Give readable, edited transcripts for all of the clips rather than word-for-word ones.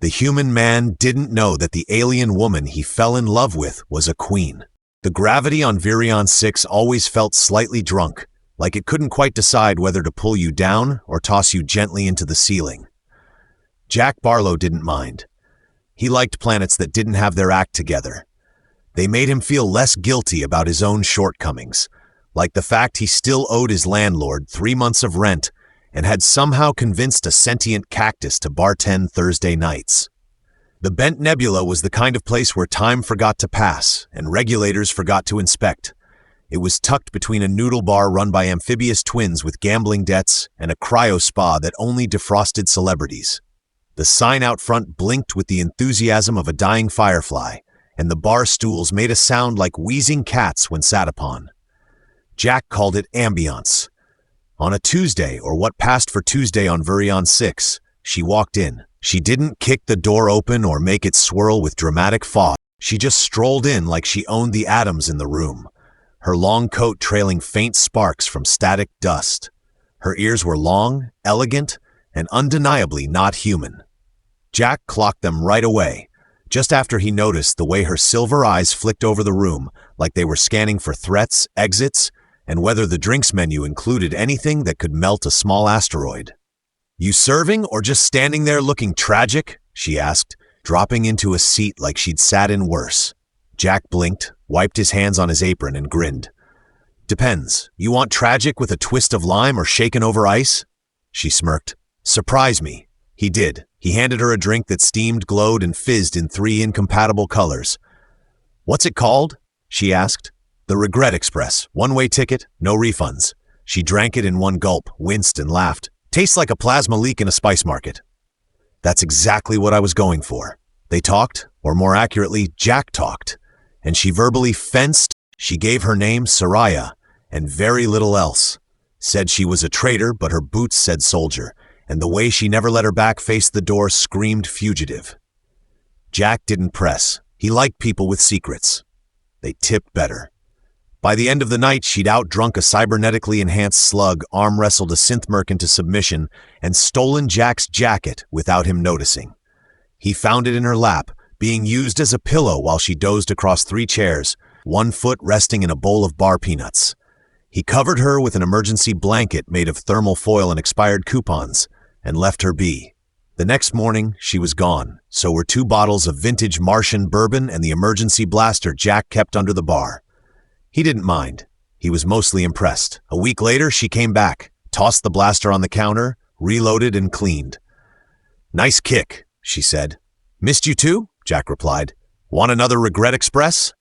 The human man didn't know that the alien woman he fell in love with was a queen. The gravity on Virion 6 always felt slightly drunk, like it couldn't quite decide whether to pull you down or toss you gently into the ceiling. Jack Barlow didn't mind. He liked planets that didn't have their act together. They made him feel less guilty about his own shortcomings, like the fact he still owed his landlord 3 months of rent and had somehow convinced a sentient cactus to bartend Thursday nights. The Bent Nebula was the kind of place where time forgot to pass and regulators forgot to inspect. It was tucked between a noodle bar run by amphibious twins with gambling debts and a cryo spa that only defrosted celebrities. The sign out front blinked with the enthusiasm of a dying firefly, and the bar stools made a sound like wheezing cats when sat upon. Jack called it ambiance. On a Tuesday, or what passed for Tuesday on Virion 6, she walked in. She didn't kick the door open or make it swirl with dramatic fog. She just strolled in like she owned the atoms in the room, her long coat trailing faint sparks from static dust. Her ears were long, elegant, and undeniably not human. Jack clocked them right away, just after he noticed the way her silver eyes flicked over the room like they were scanning for threats, exits, and whether the drinks menu included anything that could melt a small asteroid. "You serving or just standing there looking tragic?" she asked, dropping into a seat like she'd sat in worse. Jack blinked, wiped his hands on his apron, and grinned. "Depends. You want tragic with a twist of lime or shaken over ice?" She smirked. "Surprise me." He did. He handed her a drink that steamed, glowed, and fizzed in 3 incompatible colors. "What's it called?" she asked. "The Regret Express. One-way ticket, no refunds." She drank it in one gulp, winced, and laughed. "Tastes like a plasma leak in a spice market." That's exactly what I was going for. They talked, or more accurately, Jack talked, and she verbally fenced. She gave her name, Seraya, and very little else. Said she was a traitor, but her boots said soldier, and the way she never let her back face the door screamed fugitive. Jack didn't press. He liked people with secrets. They tipped better. By the end of the night, she'd outdrunk a cybernetically enhanced slug, arm-wrestled a synth merc into submission, and stolen Jack's jacket without him noticing. He found it in her lap, being used as a pillow while she dozed across 3 chairs, one foot resting in a bowl of bar peanuts. He covered her with an emergency blanket made of thermal foil and expired coupons, and left her be. The next morning, she was gone, so were 2 bottles of vintage Martian bourbon and the emergency blaster Jack kept under the bar. He didn't mind. He was mostly impressed. A week later, she came back, tossed the blaster on the counter, reloaded and cleaned. "Nice kick," she said. "Missed you too?" Jack replied. "Want another Regret Express?"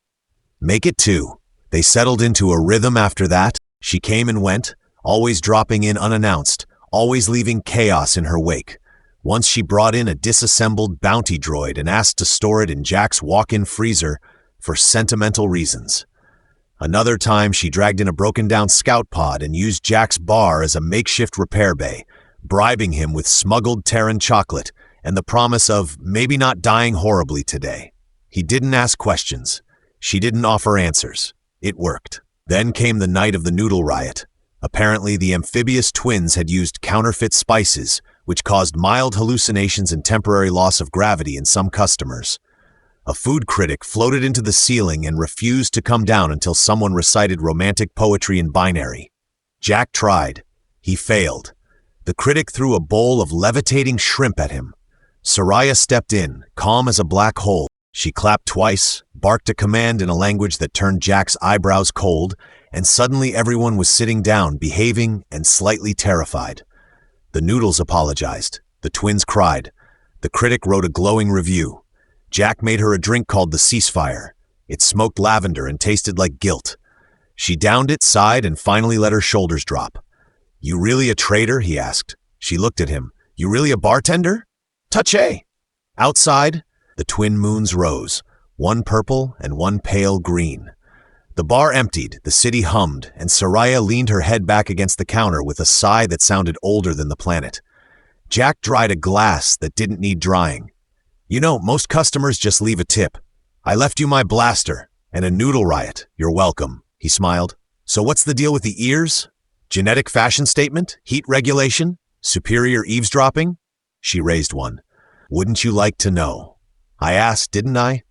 "Make it 2. They settled into a rhythm after that. She came and went, always dropping in unannounced, always leaving chaos in her wake. Once she brought in a disassembled bounty droid and asked to store it in Jack's walk-in freezer for sentimental reasons. Another time, she dragged in a broken-down scout pod and used Jack's bar as a makeshift repair bay, bribing him with smuggled Terran chocolate and the promise of maybe not dying horribly today. He didn't ask questions. She didn't offer answers. It worked. Then came the night of the noodle riot. Apparently, the amphibious twins had used counterfeit spices, which caused mild hallucinations and temporary loss of gravity in some customers. A food critic floated into the ceiling and refused to come down until someone recited romantic poetry in binary. Jack tried. He failed. The critic threw a bowl of levitating shrimp at him. Seraya stepped in, calm as a black hole. She clapped twice, barked a command in a language that turned Jack's eyebrows cold, and suddenly everyone was sitting down, behaving, and slightly terrified. The noodles apologized. The twins cried. The critic wrote a glowing review. Jack made her a drink called the Ceasefire. It smoked lavender and tasted like guilt. She downed it, sighed, and finally let her shoulders drop. "You really a traitor?" he asked. She looked at him. "You really a bartender?" "Touché." Outside, the twin moons rose, one purple and one pale green. The bar emptied, the city hummed, and Seraya leaned her head back against the counter with a sigh that sounded older than the planet. Jack dried a glass that didn't need drying. "You know, most customers just leave a tip. I left you my blaster and a noodle riot. You're welcome," he smiled. "So what's the deal with the ears? Genetic fashion statement? Heat regulation? Superior eavesdropping?" She raised one. Wouldn't you like to know? I asked, didn't I?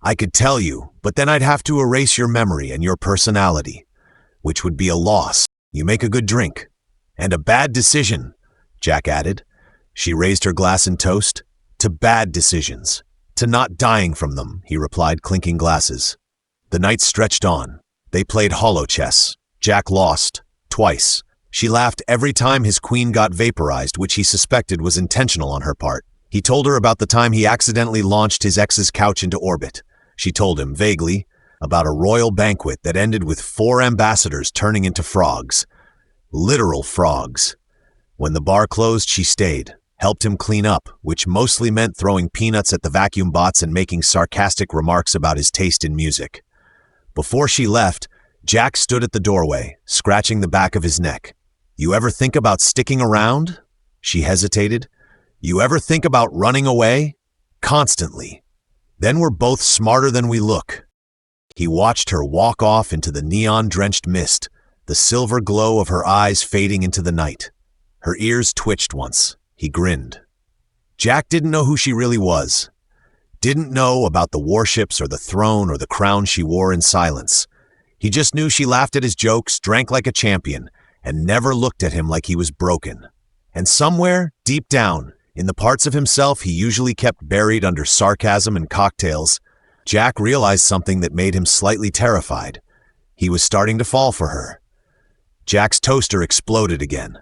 I could tell you, but then I'd have to erase your memory and your personality, which would be a loss. You make a good drink. And a bad decision, Jack added. She raised her glass in toast. To bad decisions. To not dying from them, he replied, clinking glasses. The night stretched on. They played hollow chess. Jack lost. Twice. She laughed every time his queen got vaporized, which he suspected was intentional on her part. He told her about the time he accidentally launched his ex's couch into orbit. She told him, vaguely, about a royal banquet that ended with 4 ambassadors turning into frogs. Literal frogs. When the bar closed, she stayed, helped him clean up, which mostly meant throwing peanuts at the vacuum bots and making sarcastic remarks about his taste in music. Before she left, Jack stood at the doorway, scratching the back of his neck. You ever think about sticking around? She hesitated. You ever think about running away? Constantly. Then we're both smarter than we look. He watched her walk off into the neon-drenched mist, the silver glow of her eyes fading into the night. Her ears twitched once. He grinned. Jack didn't know who she really was. Didn't know about the warships or the throne or the crown she wore in silence. He just knew she laughed at his jokes, drank like a champion, and never looked at him like he was broken. And somewhere, deep down, in the parts of himself he usually kept buried under sarcasm and cocktails, Jack realized something that made him slightly terrified. He was starting to fall for her. Jack's toaster exploded again.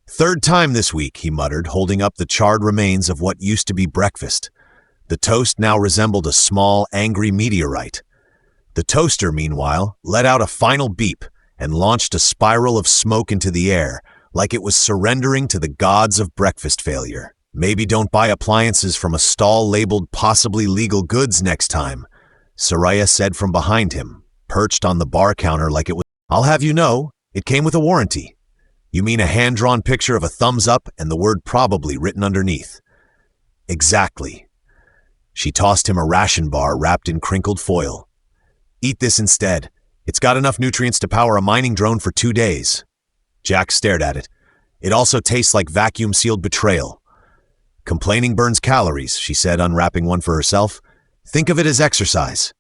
Third time this week, he muttered, holding up the charred remains of what used to be breakfast. The toast now resembled a small, angry meteorite. The toaster, meanwhile, let out a final beep and launched a spiral of smoke into the air, like it was surrendering to the gods of breakfast failure. Maybe don't buy appliances from a stall labeled possibly legal goods next time, Seraya said from behind him, perched on the bar counter like it was. I'll have you know, it came with a warranty. You mean a hand-drawn picture of a thumbs up and the word probably written underneath? Exactly. She tossed him a ration bar wrapped in crinkled foil. Eat this instead. It's got enough nutrients to power a mining drone for 2 days. Jack stared at it. It also tastes like vacuum-sealed betrayal. Complaining burns calories, she said, unwrapping one for herself. Think of it as exercise.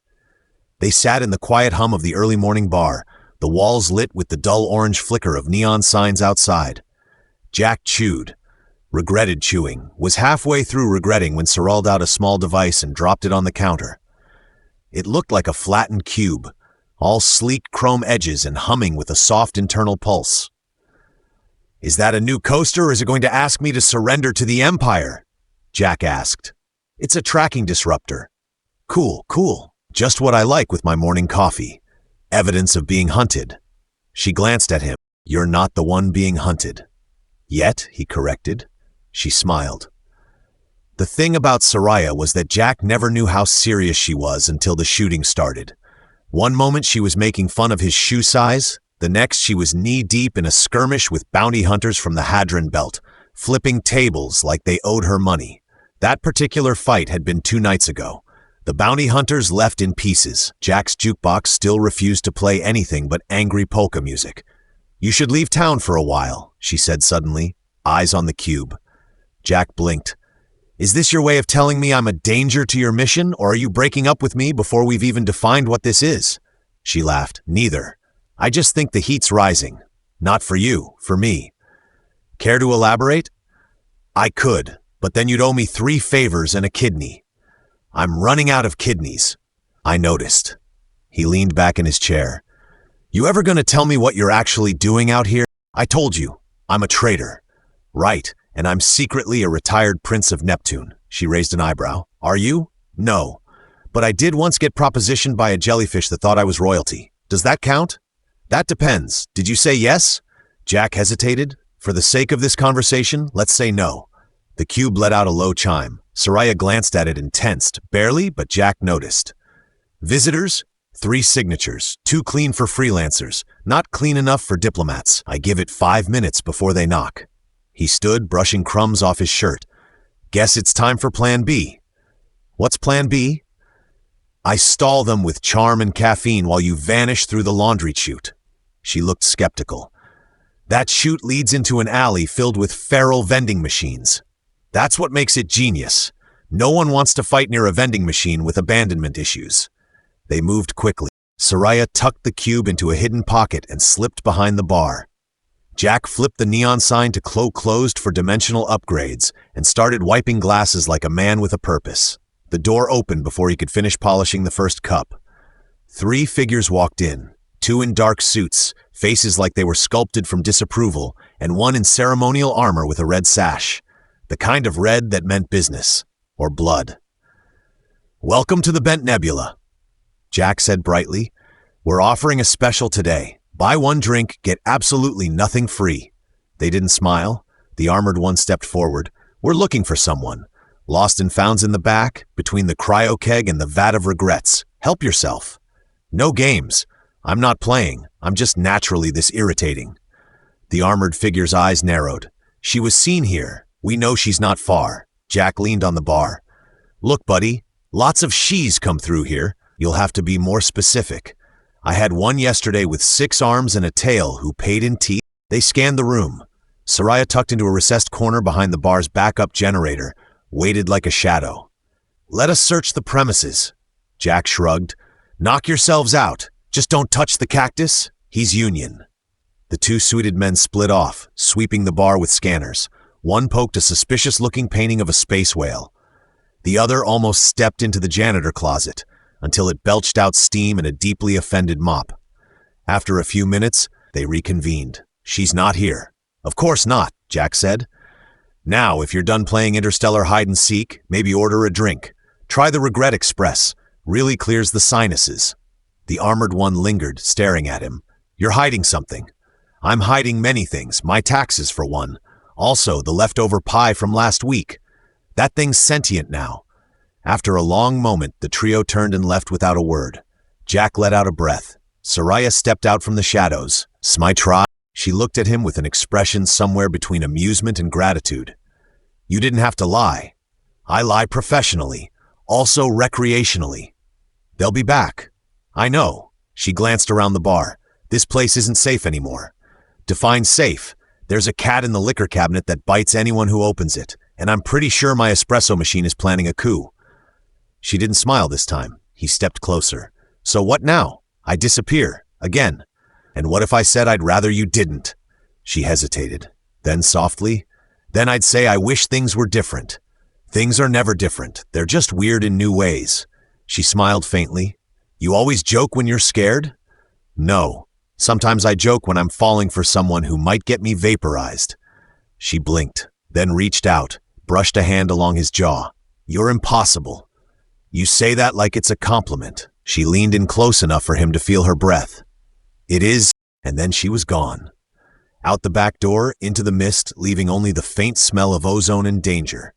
They sat in the quiet hum of the early morning bar, the walls lit with the dull orange flicker of neon signs outside. Jack chewed, regretted chewing, was halfway through regretting when Sir rolled out a small device and dropped it on the counter. It looked like a flattened cube, all sleek chrome edges and humming with a soft internal pulse. Is that a new coaster, or is it going to ask me to surrender to the Empire? Jack asked. It's a tracking disruptor. Cool, cool. Just what I like with my morning coffee. Evidence of being hunted. She glanced at him. You're not the one being hunted. Yet, he corrected. She smiled. The thing about Seraya was that Jack never knew how serious she was until the shooting started. One moment she was making fun of his shoe size, the next she was knee-deep in a skirmish with bounty hunters from the Hadron Belt, flipping tables like they owed her money. That particular fight had been 2 nights ago. The bounty hunters left in pieces. Jack's jukebox still refused to play anything but angry polka music. You should leave town for a while, she said suddenly, eyes on the cube. Jack blinked. Is this your way of telling me I'm a danger to your mission, or are you breaking up with me before we've even defined what this is? She laughed. Neither. I just think the heat's rising. Not for you, for me. Care to elaborate? I could, but then you'd owe me 3 favors and a kidney. I'm running out of kidneys. I noticed. He leaned back in his chair. You ever gonna tell me what you're actually doing out here? I told you, I'm a traitor. Right, and I'm secretly a retired prince of Neptune. She raised an eyebrow. Are you? No. But I did once get propositioned by a jellyfish that thought I was royalty. Does that count? That depends. Did you say yes? Jack hesitated. For the sake of this conversation, let's say no. The cube let out a low chime. Seraya glanced at it and tensed, barely, but Jack noticed. Visitors, 3 signatures, too clean for freelancers, not clean enough for diplomats. I give it 5 minutes before they knock. He stood, brushing crumbs off his shirt. Guess it's time for Plan B. What's Plan B? I stall them with charm and caffeine while you vanish through the laundry chute. She looked skeptical. That chute leads into an alley filled with feral vending machines. That's what makes it genius. No one wants to fight near a vending machine with abandonment issues. They moved quickly. Seraya tucked the cube into a hidden pocket and slipped behind the bar. Jack flipped the neon sign to closed for dimensional upgrades and started wiping glasses like a man with a purpose. The door opened before he could finish polishing the first cup. 3 figures walked in, 2 in dark suits, faces like they were sculpted from disapproval, and 1 in ceremonial armor with a red sash. The kind of red that meant business, or blood. "Welcome to the Bent Nebula," Jack said brightly. "We're offering a special today. Buy 1 drink, get absolutely nothing free." They didn't smile. The armored one stepped forward. "We're looking for someone. Lost and found's in the back, between the cryo keg and the vat of regrets. Help yourself." "No games. I'm not playing. I'm just naturally this irritating." The armored figure's eyes narrowed. "She was seen here. We know she's not far." Jack leaned on the bar. "Look, buddy, lots of she's come through here. You'll have to be more specific. I had one yesterday with 6 arms and a tail who paid in teeth." They scanned the room. Seraya, tucked into a recessed corner behind the bar's backup generator, waited like a shadow. "Let us search the premises." Jack shrugged. "Knock yourselves out. Just don't touch the cactus. He's Union." The 2 suited men split off, sweeping the bar with scanners. One poked a suspicious-looking painting of a space whale. The other almost stepped into the janitor closet, until it belched out steam and a deeply offended mop. After a few minutes, they reconvened. "She's not here." "Of course not," Jack said. "Now, if you're done playing interstellar hide-and-seek, maybe order a drink. Try the Regret Express. Really clears the sinuses." The armored one lingered, staring at him. "You're hiding something." "I'm hiding many things, my taxes for one. Also, the leftover pie from last week. That thing's sentient now." After a long moment, the trio turned and left without a word. Jack let out a breath. Seraya stepped out from the shadows. "Smytry?" She looked at him with an expression somewhere between amusement and gratitude. "You didn't have to lie. I lie professionally, also recreationally. They'll be back." "I know." She glanced around the bar. "This place isn't safe anymore." "Define safe. There's a cat in the liquor cabinet that bites anyone who opens it, and I'm pretty sure my espresso machine is planning a coup." She didn't smile this time. He stepped closer. "So what now? I disappear. Again. And what if I said I'd rather you didn't?" She hesitated. Then softly, "Then I'd say I wish things were different." "Things are never different. They're just weird in new ways." She smiled faintly. "You always joke when you're scared?" "No. Sometimes I joke when I'm falling for someone who might get me vaporized." She blinked, then reached out, brushed a hand along his jaw. "You're impossible." "You say that like it's a compliment." She leaned in close enough for him to feel her breath. "It is," and then she was gone. Out the back door, into the mist, leaving only the faint smell of ozone and danger.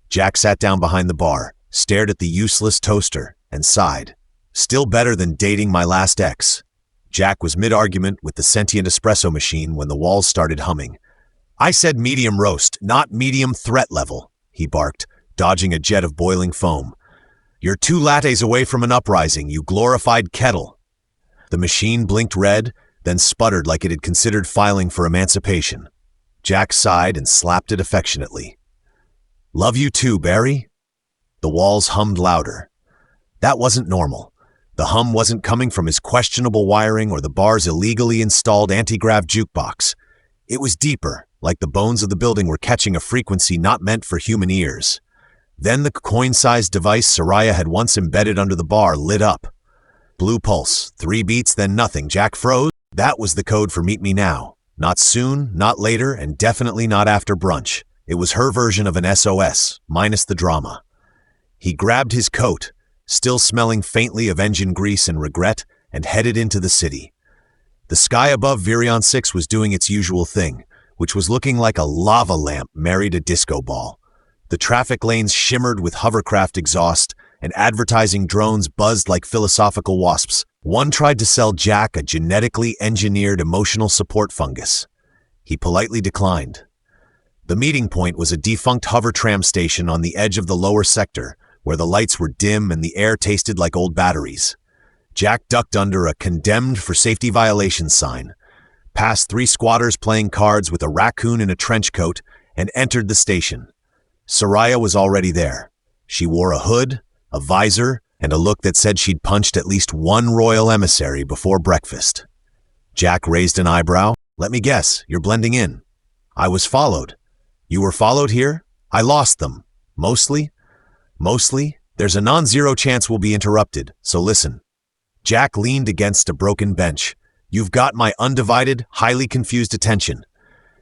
Jack sat down behind the bar, stared at the useless toaster, and sighed. "Still better than dating my last ex." Jack was mid-argument with the sentient espresso machine when the walls started humming. "I said medium roast, not medium threat level," he barked, dodging a jet of boiling foam. "You're 2 lattes away from an uprising, you glorified kettle." The machine blinked red, then sputtered like it had considered filing for emancipation. Jack sighed and slapped it affectionately. "Love you too, Barry." The walls hummed louder. That wasn't normal. The hum wasn't coming from his questionable wiring or the bar's illegally installed anti-grav jukebox. It was deeper, like the bones of the building were catching a frequency not meant for human ears. Then the coin-sized device Seraya had once embedded under the bar lit up. Blue pulse, 3 beats, then nothing. Jack froze. That was the code for Meet Me Now. Not soon, not later, and definitely not after brunch. It was her version of an SOS, minus the drama. He grabbed his coat, still smelling faintly of engine grease and regret, and headed into the city. The sky above Virion 6 was doing its usual thing, which was looking like a lava lamp married a disco ball. The traffic lanes shimmered with hovercraft exhaust, and advertising drones buzzed like philosophical wasps. One tried to sell Jack a genetically engineered emotional support fungus. He politely declined. The meeting point was a defunct hover tram station on the edge of the lower sector, where the lights were dim and the air tasted like old batteries. Jack ducked under a "condemned for safety violations" sign, past 3 squatters playing cards with a raccoon in a trench coat, and entered the station. Seraya was already there. She wore a hood, a visor, and a look that said she'd punched at least one royal emissary before breakfast. Jack raised an eyebrow. Let me guess, you're blending in. I was followed. You were followed here? I lost them. Mostly? Mostly? There's a non-zero chance we'll be interrupted, so listen. Jack leaned against a broken bench. You've got my undivided, highly confused attention.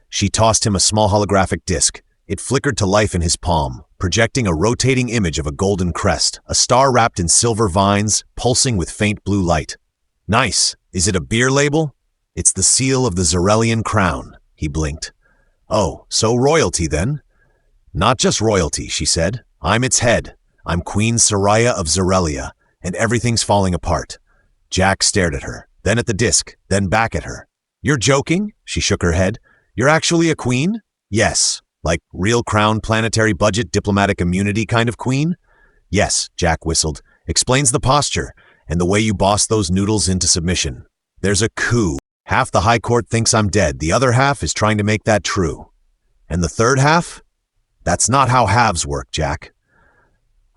She tossed him a small holographic disc. It flickered to life in his palm, projecting a rotating image of a golden crest, a star wrapped in silver vines, pulsing with faint blue light. Nice. Is it a beer label? It's the seal of the Zarelian crown, he blinked. Oh, so royalty then? Not just royalty, she said. I'm its head. I'm Queen Seraya of Zarelia, and everything's falling apart. Jack stared at her, then at the disc, then back at her. You're joking? She shook her head. You're actually a queen? Yes. Like real crown, planetary budget, diplomatic immunity kind of queen? Yes, Jack whistled. Explains the posture, and the way you boss those noodles into submission. There's a coup. Half the High Court thinks I'm dead. The other half is trying to make that true. And the third half? That's not how halves work, Jack.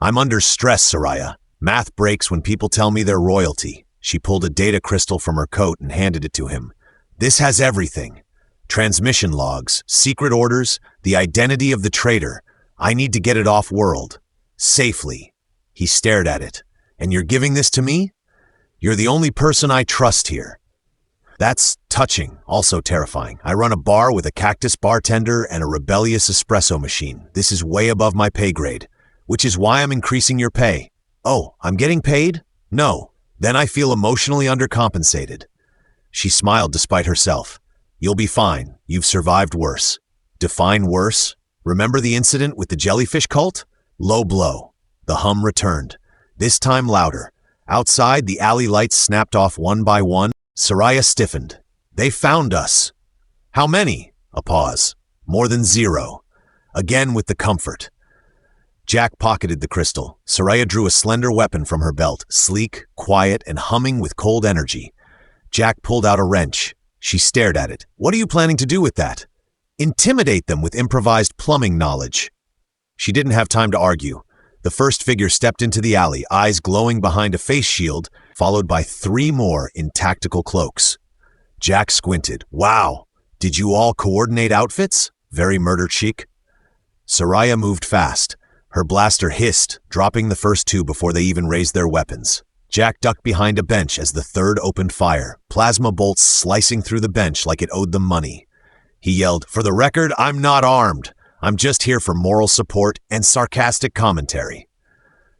I'm under stress, Seraya. Math breaks when people tell me they're royalty. She pulled a data crystal from her coat and handed it to him. This has everything. Transmission logs, secret orders, the identity of the traitor. I need to get it off-world. Safely. He stared at it. And you're giving this to me? You're the only person I trust here. That's touching, also terrifying. I run a bar with a cactus bartender and a rebellious espresso machine. This is way above my pay grade, which is why I'm increasing your pay. Oh, I'm getting paid? No. Then I feel emotionally undercompensated. She smiled despite herself. You'll be fine. You've survived worse. Define worse? Remember the incident with the jellyfish cult? Low blow. The hum returned. This time louder. Outside, the alley lights snapped off one by one. Seraya stiffened. They found us. How many? A pause. More than 0. Again with the comfort. Jack pocketed the crystal. Seraya drew a slender weapon from her belt, sleek, quiet, and humming with cold energy. Jack pulled out a wrench. She stared at it. What are you planning to do with that? Intimidate them with improvised plumbing knowledge. She didn't have time to argue. The first figure stepped into the alley, eyes glowing behind a face shield, followed by 3 more in tactical cloaks. Jack squinted. Wow, did you all coordinate outfits? Very murder chic. Seraya moved fast. Her blaster hissed, dropping the first 2 before they even raised their weapons. Jack ducked behind a bench as the third opened fire, plasma bolts slicing through the bench like it owed them money. He yelled, "For the record, I'm not armed. I'm just here for moral support and sarcastic commentary."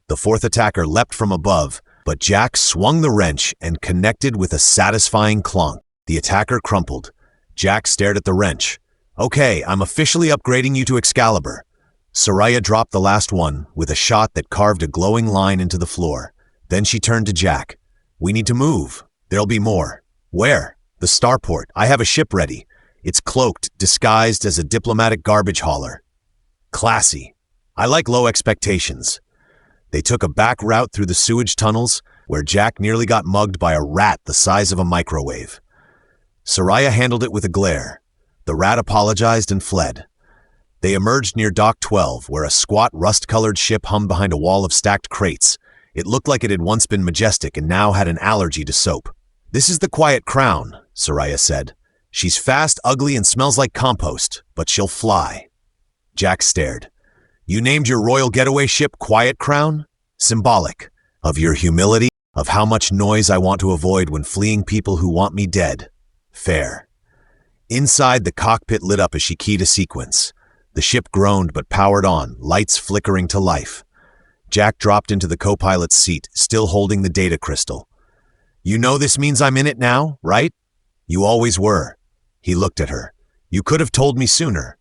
The fourth attacker leapt from above, but Jack swung the wrench and connected with a satisfying clonk. The attacker crumpled. Jack stared at the wrench. "Okay, I'm officially upgrading you to Excalibur." Seraya dropped the last one with a shot that carved a glowing line into the floor. Then she turned to Jack. "We need to move. There'll be more." "Where?" "The starport. I have a ship ready. It's cloaked, disguised as a diplomatic garbage hauler." Classy. I like low expectations. They took a back route through the sewage tunnels, where Jack nearly got mugged by a rat the size of a microwave. Seraya handled it with a glare. The rat apologized and fled. They emerged near Dock 12, where a squat, rust-colored ship hummed behind a wall of stacked crates. It looked like it had once been majestic and now had an allergy to soap. "This is the Quiet Crown," Seraya said. "She's fast, ugly, and smells like compost, but she'll fly." Jack stared. "You named your royal getaway ship Quiet Crown? Symbolic. Of your humility, of how much noise I want to avoid when fleeing people who want me dead. Fair." Inside, the cockpit lit up as she keyed a sequence. The ship groaned but powered on, lights flickering to life. Jack dropped into the co-pilot's seat, still holding the data crystal. "You know this means I'm in it now, right?" "You always were." He looked at her. "You could have told me sooner."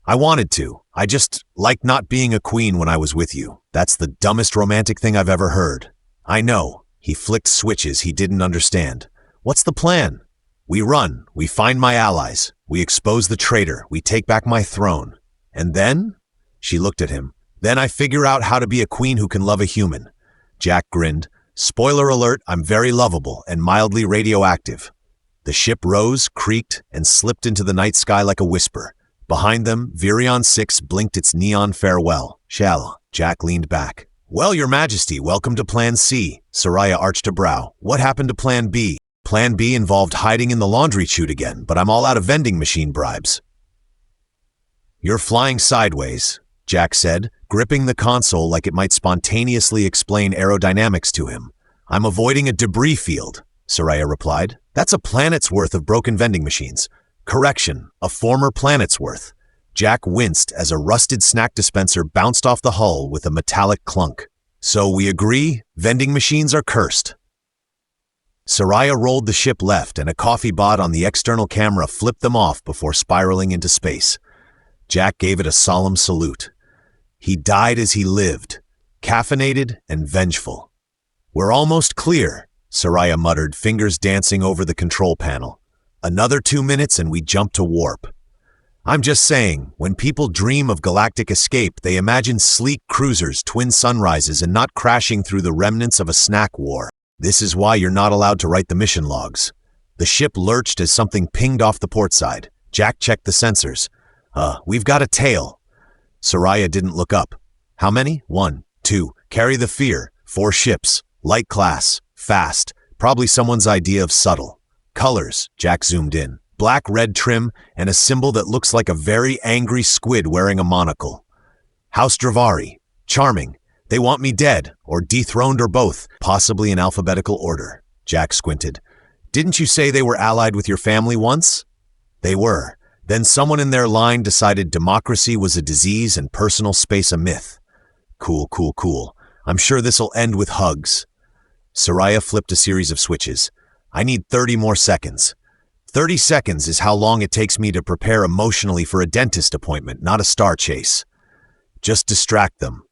"I wanted to. I just liked not being a queen when I was with you. That's the dumbest romantic thing I've ever heard." "I know." He flicked switches he didn't understand. "What's the plan?" "We run. We find my allies. We expose the traitor. We take back my throne. And then?" She looked at him. "Then I figure out how to be a queen who can love a human." Jack grinned. "Spoiler alert, I'm very lovable and mildly radioactive." The ship rose, creaked, and slipped into the night sky like a whisper. Behind them, Virion 6 blinked its neon farewell. Shall. Jack leaned back. Well, Your Majesty, welcome to Plan C. Seraya arched a brow. What happened to Plan B? Plan B involved hiding in the laundry chute again, but I'm all out of vending machine bribes. You're flying sideways, Jack said, gripping the console like it might spontaneously explain aerodynamics to him. I'm avoiding a debris field, Seraya replied. That's a planet's worth of broken vending machines. Correction, a former planet's worth. Jack winced as a rusted snack dispenser bounced off the hull with a metallic clunk. So we agree, vending machines are cursed. Seraya rolled the ship left and a coffee bot on the external camera flipped them off before spiraling into space. Jack gave it a solemn salute. He died as he lived, caffeinated and vengeful. We're almost clear, Seraya muttered, fingers dancing over the control panel. Another 2 minutes and we jump to warp. I'm just saying, when people dream of galactic escape, they imagine sleek cruisers, twin sunrises, and not crashing through the remnants of a snack war. This is why you're not allowed to write the mission logs. The ship lurched as something pinged off the port side. Jack checked the sensors. We've got a tail. Seraya didn't look up. How many? 1, 2. Carry the fear. 4 ships. Light class. Fast. Probably someone's idea of subtle. Colors. Jack zoomed in. Black, red trim, and a symbol that looks like a very angry squid wearing a monocle. House Dravari. Charming. They want me dead, or dethroned, or both, possibly in alphabetical order. Jack squinted. Didn't you say they were allied with your family once? They were. Then someone in their line decided democracy was a disease and personal space a myth. Cool, cool, cool. I'm sure this'll end with hugs. Seraya flipped a series of switches. I need 30 more seconds. 30 seconds is how long it takes me to prepare emotionally for a dentist appointment, not a star chase. Just distract them.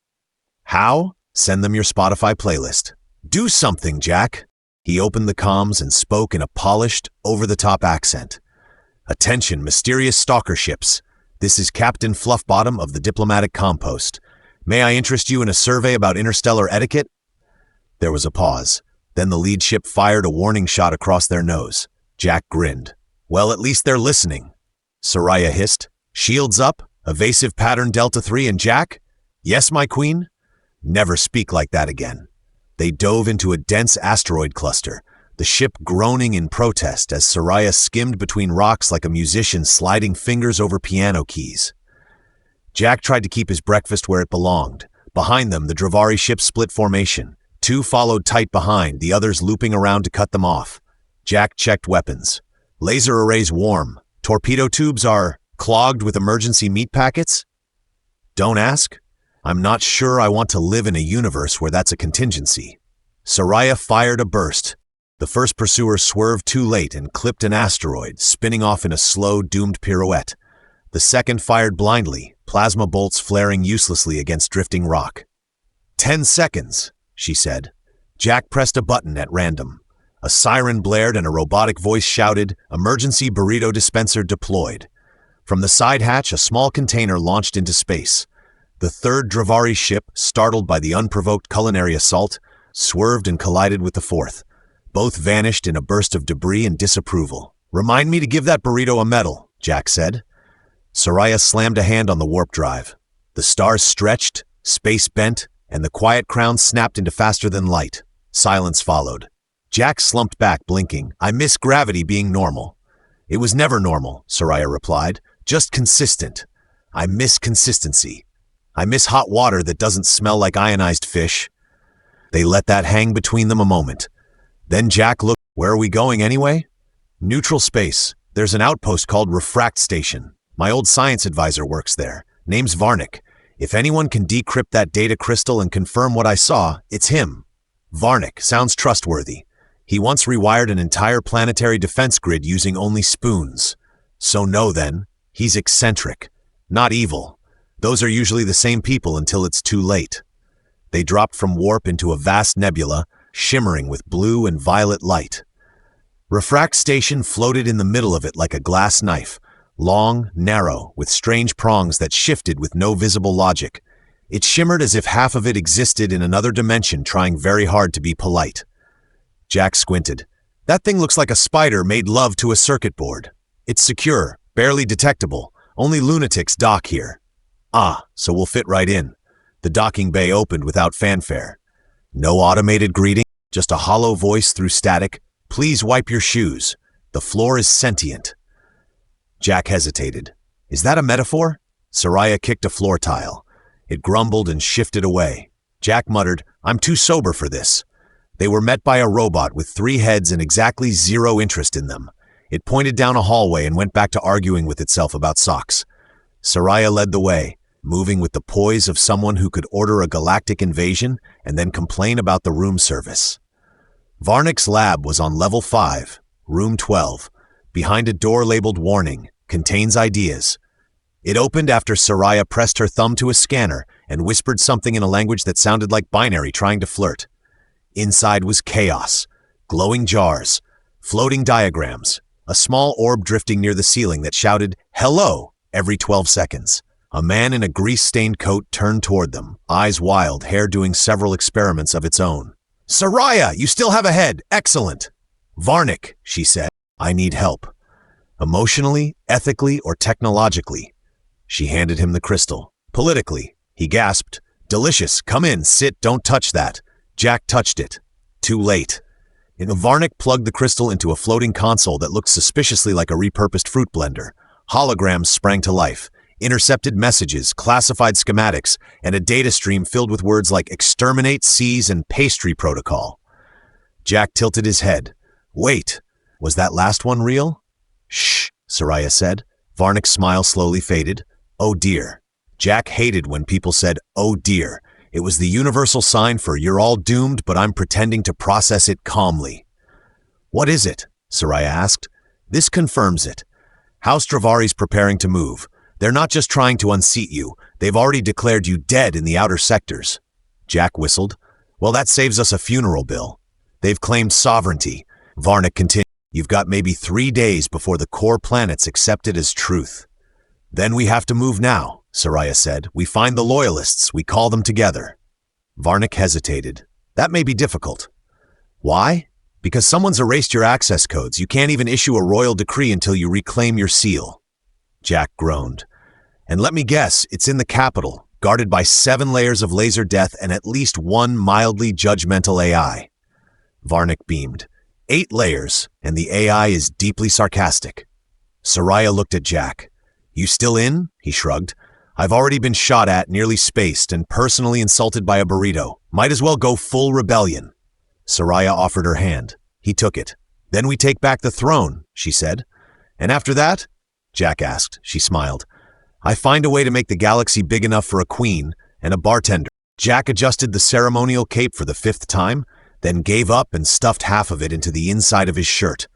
How? Send them your Spotify playlist. Do something, Jack. He opened the comms and spoke in a polished, over-the-top accent. Attention, mysterious stalker ships. This is Captain Fluffbottom of the Diplomatic Compost. May I interest you in a survey about interstellar etiquette? There was a pause. Then the lead ship fired a warning shot across their nose. Jack grinned. Well, at least they're listening. Seraya hissed. Shields up, evasive pattern Delta 3 and Jack? Yes, my queen? Never speak like that again. They dove into a dense asteroid cluster, the ship groaning in protest as Seraya skimmed between rocks like a musician sliding fingers over piano keys. Jack tried to keep his breakfast where it belonged. Behind them, the Dravari ship split formation. 2 followed tight behind, the others looping around to cut them off. Jack checked weapons. Laser arrays warm. Torpedo tubes are clogged with emergency meat packets? Don't ask. I'm not sure I want to live in a universe where that's a contingency. Seraya fired a burst. The first pursuer swerved too late and clipped an asteroid, spinning off in a slow, doomed pirouette. The second fired blindly, plasma bolts flaring uselessly against drifting rock. 10 seconds, she said. Jack pressed a button at random. A siren blared and a robotic voice shouted, "Emergency burrito dispenser deployed." From the side hatch, a small container launched into space. The third Dravari ship, startled by the unprovoked culinary assault, swerved and collided with the fourth. Both vanished in a burst of debris and disapproval. "Remind me to give that burrito a medal," Jack said. Seraya slammed a hand on the warp drive. The stars stretched, space bent, and the quiet crown snapped into faster than light. Silence followed. Jack slumped back, blinking. "I miss gravity being normal." "It was never normal," Seraya replied. "Just consistent. I miss consistency. I miss hot water that doesn't smell like ionized fish." They let that hang between them a moment. Then Jack looked. "Where are we going anyway?" "Neutral space. There's an outpost called Refract Station. My old science advisor works there. Name's Varnick. If anyone can decrypt that data crystal and confirm what I saw, it's him." Varnick sounds trustworthy. He once rewired an entire planetary defense grid using only spoons. So no then, he's eccentric. Not evil. Those are usually the same people until it's too late. They dropped from warp into a vast nebula, shimmering with blue and violet light. Refract Station floated in the middle of it like a glass knife, long, narrow, with strange prongs that shifted with no visible logic. It shimmered as if half of it existed in another dimension, trying very hard to be polite. Jack squinted. "That thing looks like a spider made love to a circuit board. It's secure, barely detectable, Only lunatics dock here. Ah, so we'll fit right in. The docking bay opened without fanfare. No automated greeting, just a hollow voice through static. Please wipe your shoes. The floor is sentient. Jack hesitated. Is that a metaphor? Seraya kicked a floor tile. It grumbled and shifted away. Jack muttered, I'm too sober for this. They were met by a robot with 3 heads and exactly 0 interest in them. It pointed down a hallway and went back to arguing with itself about socks. Seraya led the way, moving with the poise of someone who could order a galactic invasion and then complain about the room service. Varnick's lab was on level 5, room 12, behind a door labeled Warning, Contains Ideas. It opened after Seraya pressed her thumb to a scanner and whispered something in a language that sounded like binary trying to flirt. Inside was chaos, glowing jars, floating diagrams, a small orb drifting near the ceiling that shouted, "Hello!" every 12 seconds. A man in a grease-stained coat turned toward them, eyes wild, hair doing several experiments of its own. "Seraya, you still have a head! Excellent!" "Varnick," she said, "I need help. Emotionally, ethically, or technologically." She handed him the crystal. "Politically," he gasped. "Delicious, come in, sit, don't touch that." Jack touched it. Too late. Varnick plugged the crystal into a floating console that looked suspiciously like a repurposed fruit blender. Holograms sprang to life, intercepted messages, classified schematics, and a data stream filled with words like exterminate, seize, and pastry protocol. Jack tilted his head. Wait, was that last one real? Shh, Seraya said. Varnick's smile slowly faded. Oh dear. Jack hated when people said, oh dear. It was the universal sign for you're all doomed, but I'm pretending to process it calmly. What is it? Seraya asked. This confirms it. House Travari's preparing to move. They're not just trying to unseat you. They've already declared you dead in the outer sectors. Jack whistled. Well, that saves us a funeral bill. They've claimed sovereignty. Varnick continued. You've got maybe 3 days before the core planets accept it as truth. Then we have to move now, Seraya said. We find the loyalists. We call them together. Varnick hesitated. That may be difficult. Why? Because someone's erased your access codes. You can't even issue a royal decree until you reclaim your seal. Jack groaned. And let me guess, it's in the capital, guarded by 7 layers of laser death and at least 1 mildly judgmental AI. Varnick beamed. 8 layers, and the AI is deeply sarcastic. Seraya looked at Jack. You still in? He shrugged. I've already been shot at, nearly spaced, and personally insulted by a burrito. Might as well go full rebellion. Seraya offered her hand. He took it. Then we take back the throne, she said. And after that? Jack asked. She smiled. I find a way to make the galaxy big enough for a queen and a bartender. Jack adjusted the ceremonial cape for the 5th time, then gave up and stuffed half of it into the inside of his shirt.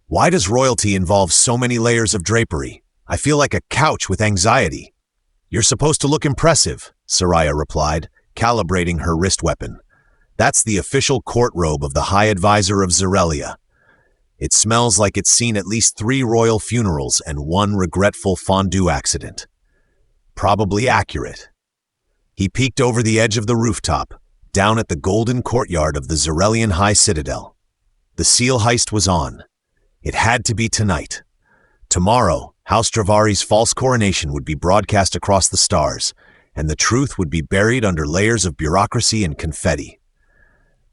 Why does royalty involve so many layers of drapery? I feel like a couch with anxiety. You're supposed to look impressive, Seraya replied, calibrating her wrist weapon. That's the official court robe of the High Advisor of Zerelia. It smells like it's seen at least 3 royal funerals and 1 regretful fondue accident. Probably accurate. He peeked over the edge of the rooftop, down at the golden courtyard of the Zerelian High Citadel. The seal heist was on. It had to be tonight. Tomorrow, House Travari's false coronation would be broadcast across the stars, and the truth would be buried under layers of bureaucracy and confetti.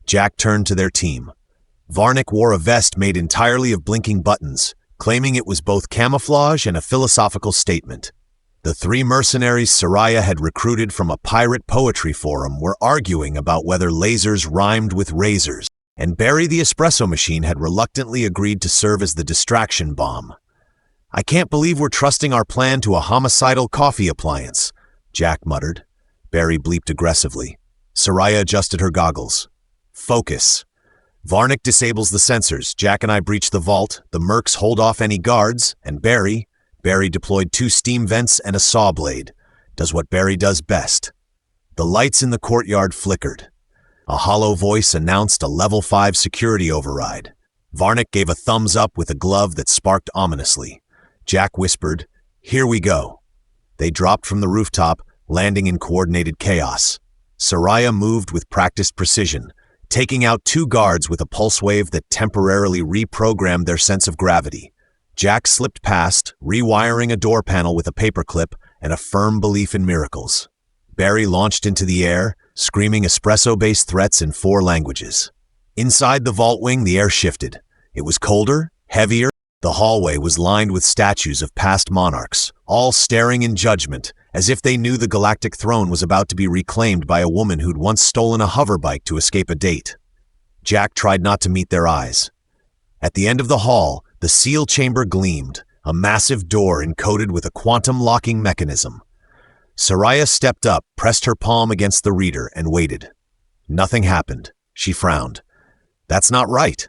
Jack turned to their team. Varnick wore a vest made entirely of blinking buttons, claiming it was both camouflage and a philosophical statement. The 3 mercenaries Seraya had recruited from a pirate poetry forum were arguing about whether lasers rhymed with razors, and Barry the espresso machine had reluctantly agreed to serve as the distraction bomb. I can't believe we're trusting our plan to a homicidal coffee appliance, Jack muttered. Barry bleeped aggressively. Seraya adjusted her goggles. Focus. Varnick disables the sensors. Jack and I breach the vault. The mercs hold off any guards, and Barry deployed 2 steam vents and a saw blade. Does what Barry does best. The lights in the courtyard flickered. A hollow voice announced a level 5 security override. Varnick gave a thumbs up with a glove that sparked ominously. Jack whispered, Here we go. They dropped from the rooftop, landing in coordinated chaos. Seraya moved with practiced precision, taking out 2 guards with a pulse wave that temporarily reprogrammed their sense of gravity. Jack slipped past, rewiring a door panel with a paperclip and a firm belief in miracles. Barry launched into the air, screaming espresso-based threats in 4 languages. Inside the vault wing, the air shifted. It was colder, heavier. The hallway was lined with statues of past monarchs, all staring in judgment, as if they knew the galactic throne was about to be reclaimed by a woman who'd once stolen a hoverbike to escape a date. Jack tried not to meet their eyes. At the end of the hall, the seal chamber gleamed, a massive door encoded with a quantum locking mechanism. Seraya stepped up, pressed her palm against the reader, and waited. Nothing happened. She frowned. "That's not right."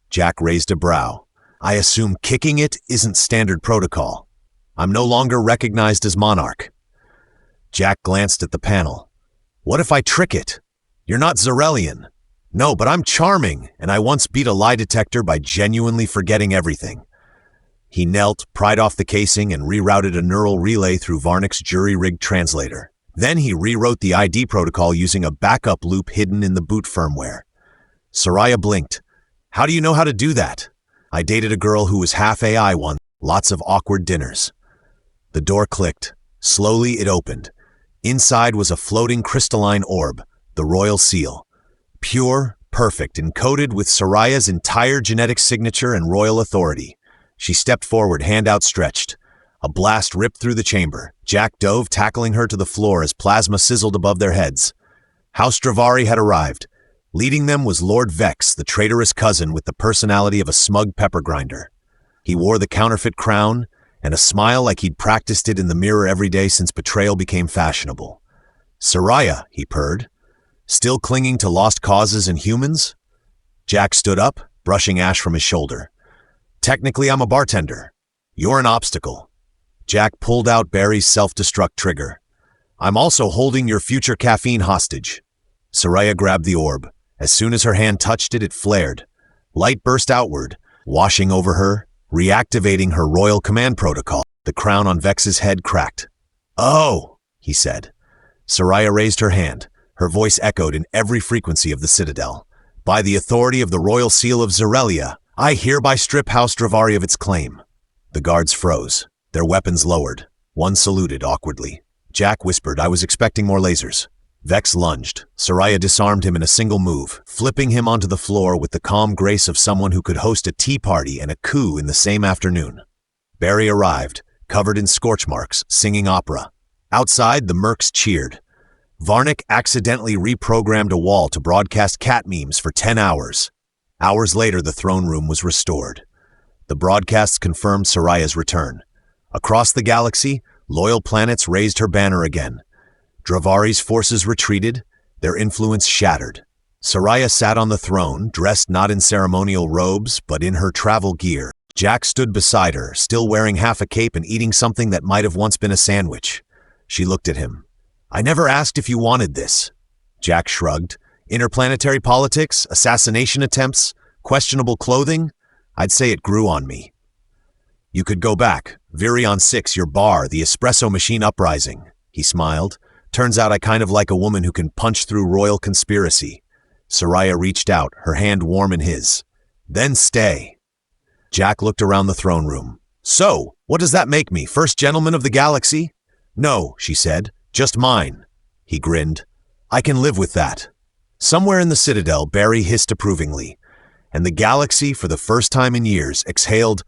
Jack raised a brow. "I assume kicking it isn't standard protocol. I'm no longer recognized as monarch." Jack glanced at the panel. "What if I trick it? You're not Zarelian." "No, but I'm charming, and I once beat a lie detector by genuinely forgetting everything." He knelt, pried off the casing, and rerouted a neural relay through Varnick's jury-rigged translator. Then he rewrote the ID protocol using a backup loop hidden in the boot firmware. Seraya blinked. "How do you know how to do that?" "I dated a girl who was half AI once. Lots of awkward dinners." The door clicked. Slowly it opened. Inside was a floating crystalline orb, the royal seal. Pure, perfect, encoded with Seraya's entire genetic signature and royal authority. She stepped forward, hand outstretched. A blast ripped through the chamber. Jack dove, tackling her to the floor as plasma sizzled above their heads. House Dravari had arrived. Leading them was Lord Vex, the traitorous cousin with the personality of a smug pepper grinder. He wore the counterfeit crown and a smile like he'd practiced it in the mirror every day since betrayal became fashionable. "Seraya," he purred. "Still clinging to lost causes and humans?" Jack stood up, brushing ash from his shoulder. "Technically, I'm a bartender. You're an obstacle." Jack pulled out Barry's self-destruct trigger. "I'm also holding your future caffeine hostage." Seraya grabbed the orb. As soon as her hand touched it, it flared. Light burst outward, washing over her, reactivating her royal command protocol. The crown on Vex's head cracked. "Oh," he said. Seraya raised her hand. Her voice echoed in every frequency of the Citadel. "By the authority of the royal seal of Zarelia, I hereby strip House Dravari of its claim." The guards froze, their weapons lowered. One saluted awkwardly. Jack whispered, "I was expecting more lasers." Vex lunged. Seraya disarmed him in a single move, flipping him onto the floor with the calm grace of someone who could host a tea party and a coup in the same afternoon. Barry arrived, covered in scorch marks, singing opera. Outside, the mercs cheered. Varnick accidentally reprogrammed a wall to broadcast cat memes for 10 hours. Hours later, the throne room was restored. The broadcasts confirmed Seraya's return. Across the galaxy, loyal planets raised her banner again. Dravari's forces retreated, their influence shattered. Seraya sat on the throne, dressed not in ceremonial robes, but in her travel gear. Jack stood beside her, still wearing half a cape and eating something that might have once been a sandwich. She looked at him. "I never asked if you wanted this." Jack shrugged. "Interplanetary politics, assassination attempts, questionable clothing? I'd say it grew on me." "You could go back. Virion 6, your bar, the espresso machine uprising." He smiled. "Turns out I kind of like a woman who can punch through royal conspiracy." Seraya reached out, her hand warm in his. "Then stay." Jack looked around the throne room. "So, what does that make me, first gentleman of the galaxy?" "No," she said. "Just mine." He grinned. "I can live with that." Somewhere in the Citadel, Barry hissed approvingly, and the galaxy, for the first time in years, exhaled,